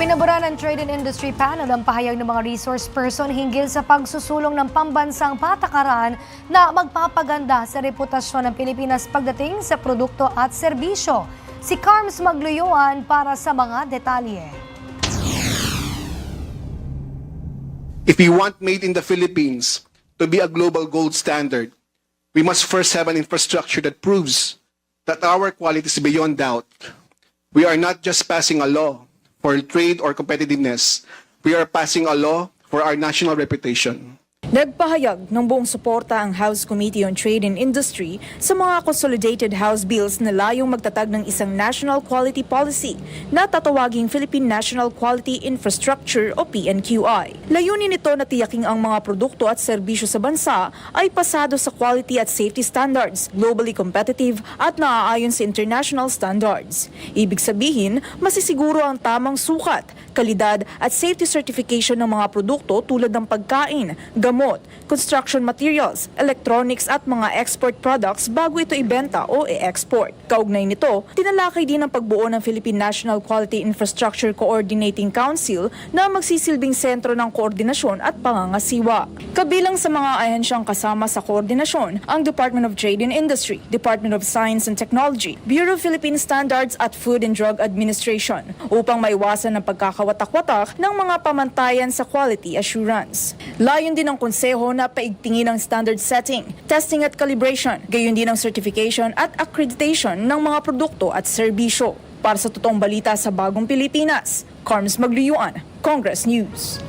Inabura ng Trade and Industry Panel ang pahayag ng mga resource person hinggil sa pagsusulong ng pambansang patakaran na magpapaganda sa reputasyon ng Pilipinas pagdating sa produkto at serbisyo. Si Carms Magluyuan para sa mga detalye. If we want Made in the Philippines to be a global gold standard, we must first have an infrastructure that proves that our quality is beyond doubt. We are not just passing a law for trade or competitiveness. We are passing a law for our national reputation. Nagpahayag ng buong suporta ang House Committee on Trade and Industry sa mga consolidated House bills na layong magtatag ng isang national quality policy na tatawaging Philippine National Quality Infrastructure o PNQI. Layunin nito na tiyaking ang mga produkto at serbisyo sa bansa ay pasado sa quality at safety standards, globally competitive at naaayon sa international standards. Ibig sabihin, masisiguro ang tamang sukat, kalidad at safety certification ng mga produkto tulad ng pagkain, gamot, construction materials, electronics at mga export products bago ito ibenta o i-export. Kaugnay nito, tinalakay din ang pagbuo ng Philippine National Quality Infrastructure Coordinating Council na magsisilbing sentro ng koordinasyon at pangangasiwa. Kabilang sa mga ahensyang kasama sa koordinasyon ang Department of Trade and Industry, Department of Science and Technology, Bureau of Philippine Standards at Food and Drug Administration upang maiwasan ang pagkakawatak-watak ng mga pamantayan sa quality assurance. Layon din ang konseho na paigtingin ang standard setting, testing at calibration, gayon din ang certification at accreditation ng mga produkto at serbisyo. Para sa totoong balita sa Bagong Pilipinas, Carms Magluyuan, Congress News.